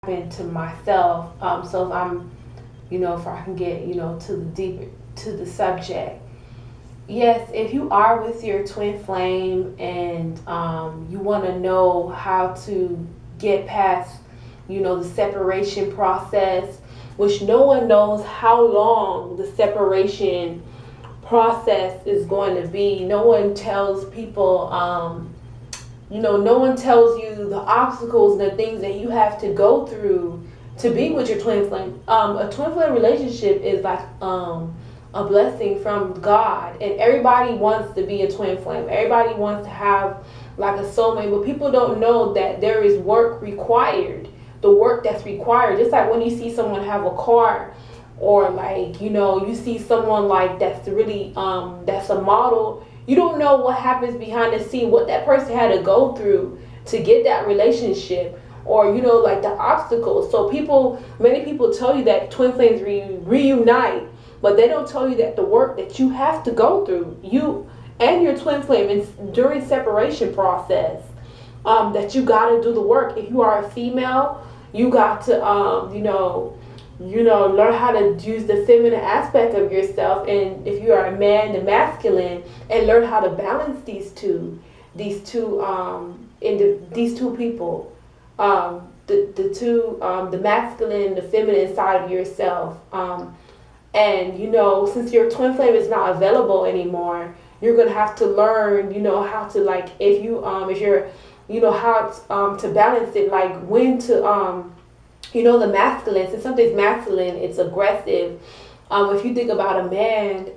into myself. So if I'm, if I can get, to the deeper, to the subject. Yes, if you are with your twin flame and you want to know how to get past, the separation process, which no one knows how long the separation process is going to be. No one tells people, no one tells you the obstacles and the things that you have to go through to be with your twin flame. A twin flame relationship is like a blessing from God, and everybody wants to be a twin flame. Everybody wants to have like a soulmate, but people don't know that there is work required. The work that's required, just like when you see someone have a car, or like you see someone like that's really that's a model. You don't know what happens behind the scene, what that person had to go through to get that relationship, or like the obstacles. So many people tell you that twin flames reunite, but they don't tell you that the work that you have to go through, you and your twin flame, during separation process, that you got to do the work. If you are a female, you got to learn how to use the feminine aspect of yourself, and if you are a man, the masculine, and learn how to balance these two people, the masculine, the feminine side of yourself, and since your twin flame is not available anymore, you're gonna have to learn, how to, like, if you're, how to balance it, like when to the masculine. Since something's masculine, it's aggressive. If you think about a man,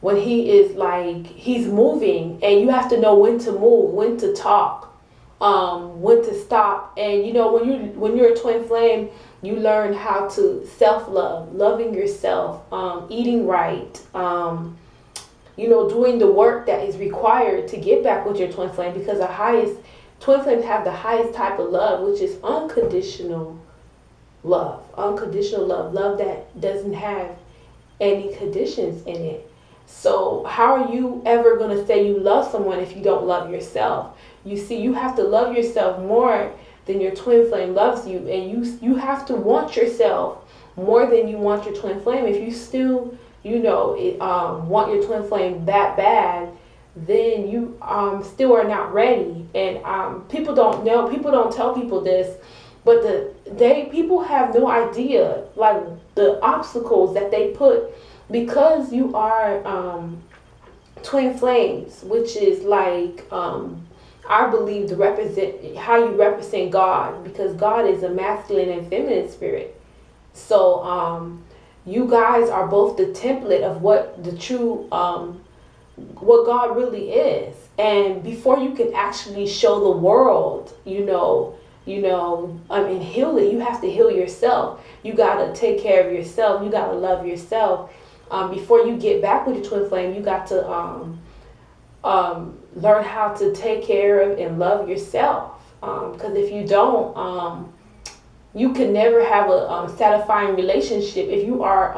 when he is like, he's moving, and you have to know when to move, when to talk, when to stop. And when you're a twin flame, you learn how to self-love, loving yourself, eating right, doing the work that is required to get back with your twin flame, because twin flames have the highest type of love, which is unconditional love. Unconditional love that doesn't have any conditions in it. So how are you ever going to say you love someone if you don't love yourself? You see, you have to love yourself more than your twin flame loves you, and you have to want yourself more than you want your twin flame. If you still want your twin flame that bad, then you still are not ready. And people don't know, people don't tell people this, but people have no idea, like, the obstacles that they put, because you are twin flames, which is like, I believe, to represent how you represent God, because God is a masculine and feminine spirit. So you guys are both the template of what the true what God really is. And before you can actually show the world, heal it, you have to heal yourself. You got to take care of yourself. You got to love yourself. Before you get back with your twin flame, you got to learn how to take care of and love yourself. Because if you don't, you can never have a satisfying relationship. If you are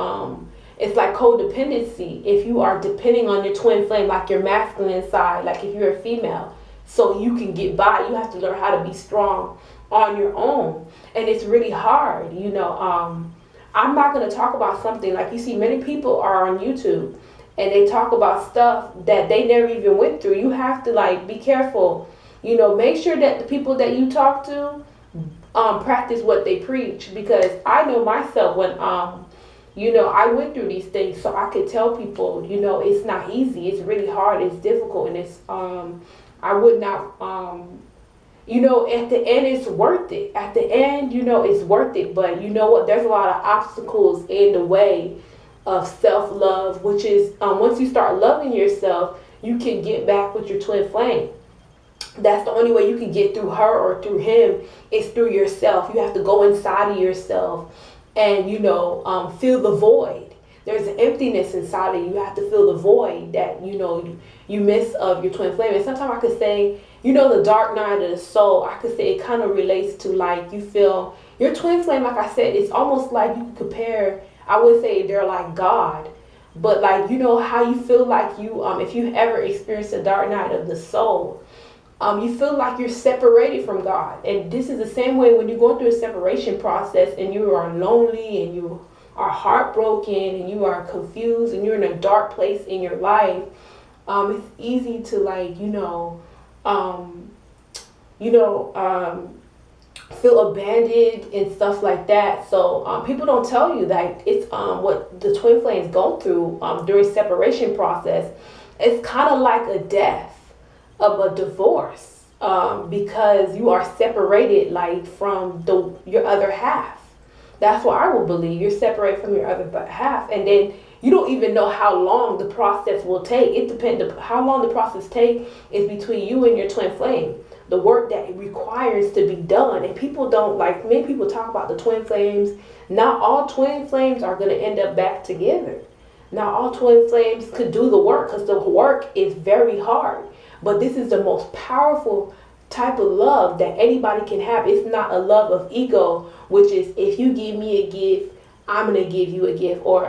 it's like codependency. If you are depending on your twin flame, like your masculine side, like if you're a female, so you can get by, you have to learn how to be strong on your own. And it's really hard, I'm not going to talk about something, like, you see many people are on YouTube and they talk about stuff that they never even went through. You have to, like, be careful, make sure that the people that you talk to practice what they preach, because I know myself when I went through these things, so I could tell people, it's not easy. It's really hard. It's difficult, and it's I would not at the end it's worth it. At the end, it's worth it. But you know what? There's a lot of obstacles in the way of self-love, which is once you start loving yourself, you can get back with your twin flame. That's the only way you can get through her or through him, is through yourself. You have to go inside of yourself and feel the void. There's an emptiness inside of you. You have to feel the void that you miss of your twin flame. And sometimes I could say, the dark night of the soul, I could say it kind of relates to, like, you feel your twin flame, like I said, it's almost like you could compare, I would say they're like God. But, like, how you feel like you if you ever experienced a dark night of the soul, you feel like you're separated from God. And this is the same way when you're going through a separation process and you are lonely and you are heartbroken and you are confused and you're in a dark place in your life. It's easy to like, feel abandoned and stuff like that. So people don't tell you that it's what the twin flames go through during separation process. It's kind of like a death of a divorce, because you are separated like from your other half. That's what I will believe. You're separated from your other half, and then you don't even know how long the process will take. It depends. How long the process take is between you and your twin flame. The work that it requires to be done, and people don't like. Many people talk about the twin flames. Not all twin flames are going to end up back together. Not all twin flames could do the work, because the work is very hard. But this is the most powerful type of love that anybody can have. It's not a love of ego, which is if you give me a gift, I'm gonna give you a gift. Or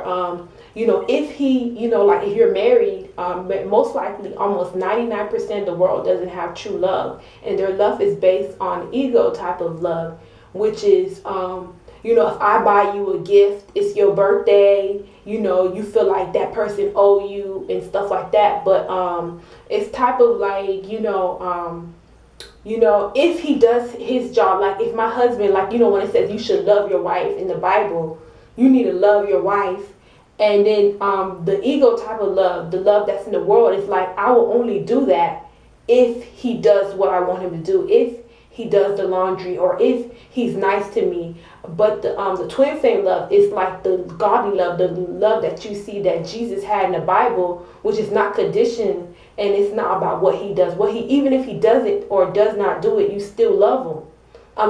if he, like if you're married, most likely almost 99% of the world doesn't have true love, and their love is based on ego type of love, which is if I buy you a gift, it's your birthday, you feel like that person owe you and stuff like that. But it's type of like, if he does his job, like if my husband, like, when it says you should love your wife in the Bible, you need to love your wife. And then the ego type of love, the love that's in the world, is like, I will only do that if he does what I want him to do, if he does the laundry, or if he's nice to me. But the twin flame love is like the godly love, the love that you see that Jesus had in the Bible, which is not conditioned, and it's not about what he does. Even if he does it or does not do it, you still love him.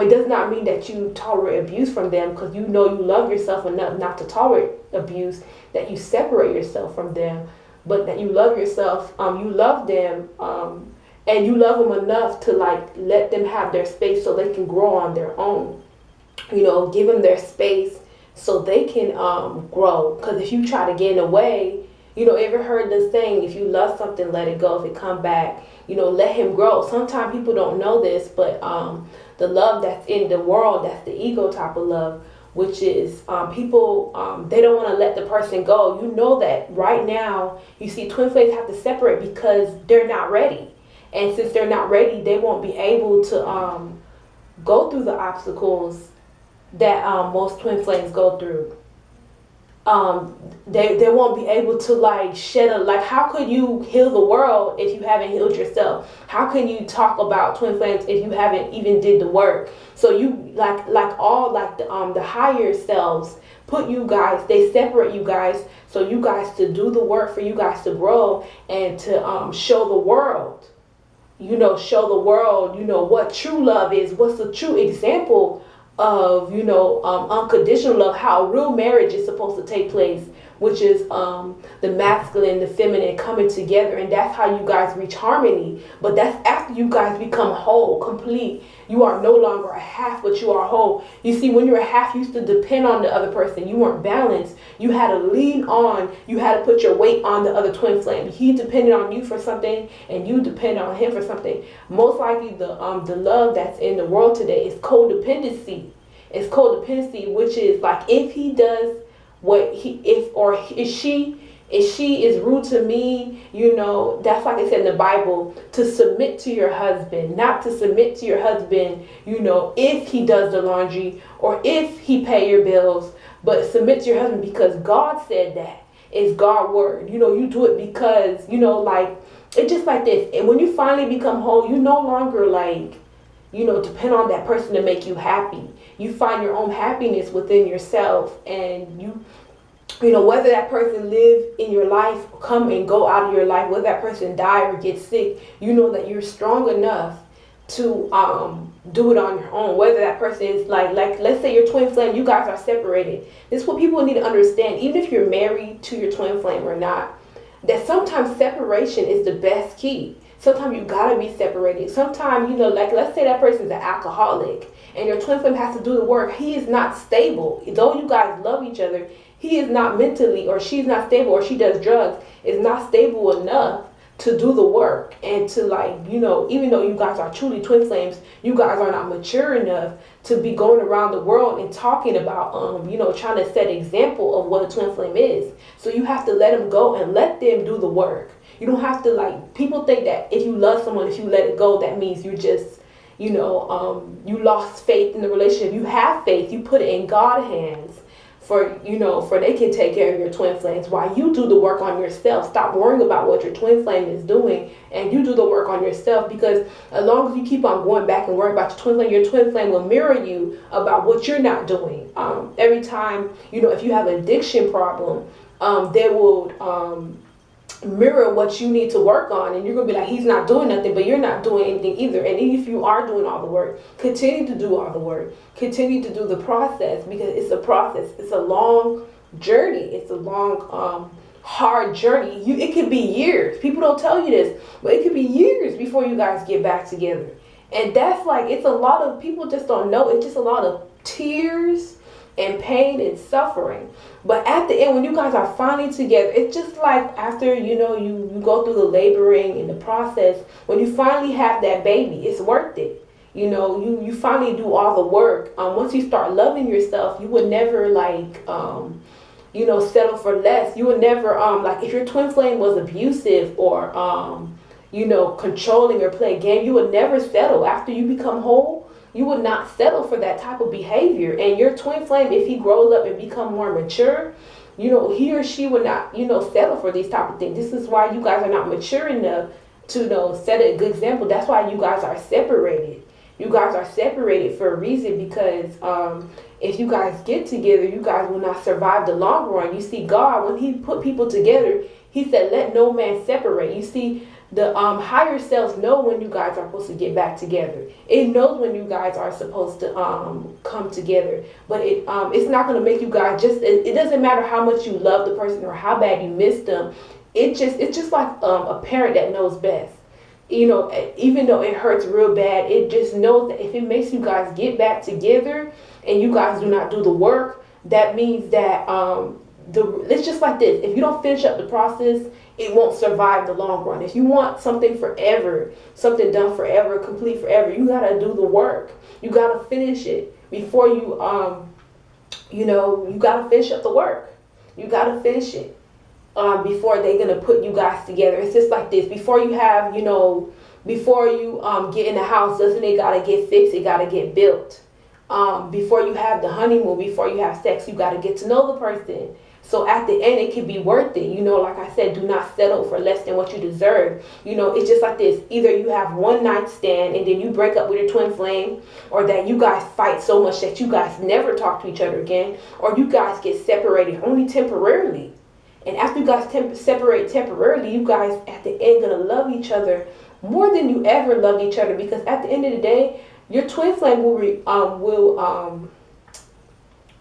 It does not mean that you tolerate abuse from them, because you love yourself enough not to tolerate abuse, that you separate yourself from them, but that you love yourself, you love them, and you love them enough to like let them have their space so they can grow on their own. Give them their space so they can grow. Because if you try to get in the way, ever heard the saying, if you love something, let it go. If it come back, let him grow. Sometimes people don't know this, but the love that's in the world, that's the ego type of love, which is people, they don't want to let the person go. That right now, you see twin flames have to separate because they're not ready. And since they're not ready, they won't be able to go through the obstacles that most twin flames go through. They won't be able to like how could you heal the world if you haven't healed yourself? How can you talk about twin flames if you haven't even did the work? So you the higher selves put you guys, they separate you guys, so you guys to do the work, for you guys to grow and to show the world, what true love is, what's the true example of unconditional love, how real marriage is supposed to take place, which is the masculine, the feminine coming together, and that's how you guys reach harmony. But that's after you guys become whole, complete. You are no longer a half, but you are whole. You see, when you're a half, you used to depend on the other person. You weren't balanced. You had to lean on, you had to put your weight on the other twin flame. He depended on you for something, and you depended on him for something. Most likely the love that's in the world today is codependency. It's codependency, which is like, if he does what if she is rude to me, that's like it said in the Bible, to submit to your husband, not to submit to your husband, if he does the laundry or if he pay your bills, but submit to your husband because God said that. It's God's word. You do it because, it's just like this. And when you finally become whole, you no longer depend on that person to make you happy. You find your own happiness within yourself, and whether that person live in your life, come and go out of your life, whether that person die or get sick, that you're strong enough to do it on your own. Whether that person is like let's say your twin flame, you guys are separated. This is what people need to understand, even if you're married to your twin flame or not, that sometimes separation is the best key. Sometimes you gotta be separated. Sometimes, let's say that person's an alcoholic and your twin flame has to do the work. He is not stable. Though you guys love each other, he is not mentally, or she's not stable, or she does drugs, is not stable enough to do the work and to, like, you know, even though you guys are truly twin flames, you guys are not mature enough to be going around the world and talking about, you know, trying to set example of what a twin flame is. So you have to let them go and let them do the work. You don't have to, like, people think that if you love someone, if you let it go, that means you just, you know, you lost faith in the relationship. You have faith. You put it in God's hands for, you know, for they can take care of your twin flames while you do the work on yourself. Stop worrying about what your twin flame is doing and you do the work on yourself, because as long as you keep on going back and worrying about your twin flame will mirror you about what you're not doing. Every time, you know, if you have an addiction problem, they will mirror what you need to work on, and you're gonna be like, he's not doing nothing, but you're not doing anything either. And even if you are doing all the work, continue to do all the work, continue to do the process, because it's a process. It's a long journey. It's a long hard journey. It could be years. People don't tell you this, but it could be years before you guys get back together. And that's like, it's a lot of people just don't know. It's just a lot of tears and pain and suffering. But at the end, when you guys are finally together, it's just like after, you know, you go through the laboring and the process, when you finally have that baby, it's worth it. You know, you finally do all the work. Once you start loving yourself, you would never, like, you know, settle for less. You would never, like, if your twin flame was abusive or, you know, controlling or play a game, you would never settle. After you become whole, you would not settle for that type of behavior. And your twin flame, if he grows up and become more mature, you know, he or she would not, you know, settle for these type of things. This is why you guys are not mature enough to, you know, set a good example. That's why you guys are separated. You guys are separated for a reason, because if you guys get together, you guys will not survive the long run. You see, God, when he put people together, he said, let no man separate. You see, the higher selves know when you guys are supposed to get back together. It knows when you guys are supposed to come together. But it's not going to make you guys just, it doesn't matter how much you love the person or how bad you miss them. It's just like a parent that knows best. You know, even though it hurts real bad, it just knows that if it makes you guys get back together and you guys do not do the work, that means that it's just like this. If you don't finish up the process, it won't survive the long run. If you want something forever, something done forever, complete forever, you gotta do the work. You gotta finish it before you, you know, you gotta finish up the work. You gotta finish it before they're gonna put you guys together. It's just like this. Before you have, you know, before you get in the house, doesn't it gotta get fixed? It gotta get built. Before you have the honeymoon, before you have sex, you gotta get to know the person. So at the end, it can be worth it. You know, like I said, do not settle for less than what you deserve. You know, it's just like this. Either you have one night stand and then you break up with your twin flame, or that you guys fight so much that you guys never talk to each other again, or you guys get separated only temporarily. And after you guys separate temporarily, you guys at the end gonna love each other more than you ever loved each other, because at the end of the day, your twin flame will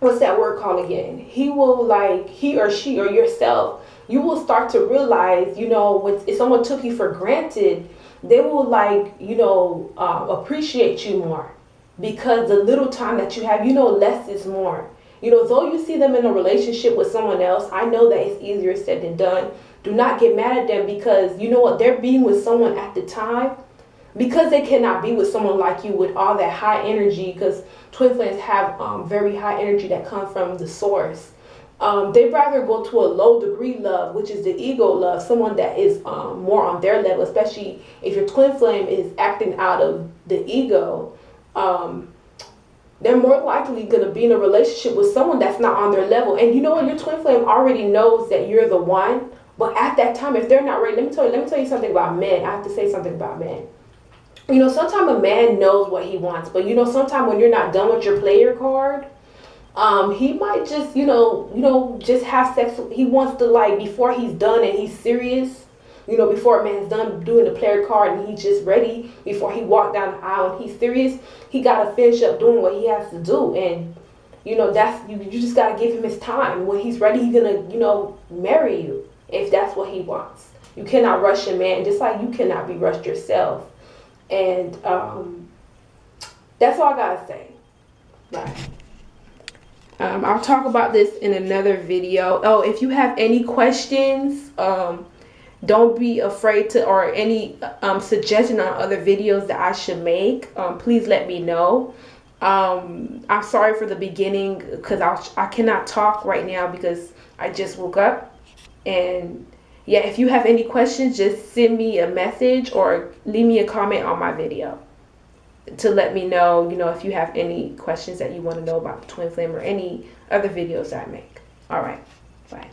what's that word called again? He will, like, he or she or yourself, you will start to realize, you know, if someone took you for granted, they will, like, you know, appreciate you more, because the little time that you have, you know, less is more. You know, though you see them in a relationship with someone else, I know that it's easier said than done. Do not get mad at them, because you know what, they're being with someone at the time, because they cannot be with someone like you with all that high energy, because twin flames have very high energy that comes from the source. They'd rather go to a low degree love, which is the ego love, someone that is more on their level, especially if your twin flame is acting out of the ego. They're more likely going to be in a relationship with someone that's not on their level. And you know what, your twin flame already knows that you're the one, but at that time, if they're not ready, let me tell you something about men. I have to say something about men. You know, sometimes a man knows what he wants, but you know, sometimes when you're not done with your player card, he might just, you know, just have sex. He wants to, like, before he's done and he's serious, you know, before a man's done doing the player card and he's just ready, before he walked down the aisle and he's serious, he got to finish up doing what he has to do. And, you know, that's, you just got to give him his time. When he's ready, he's going to, you know, marry you if that's what he wants. You cannot rush a man, just like you cannot be rushed yourself. And that's all I gotta say. Right. I'll talk about this in another video. Oh, if you have any questions, Don't be afraid to, or any suggestion on other videos that I should make. Please let me know. I'm sorry for the beginning because I cannot talk right now because I just woke up. And yeah, if you have any questions, just send me a message or leave me a comment on my video to let me know, if you have any questions that you want to know about the twin flame or any other videos that I make. All right, bye.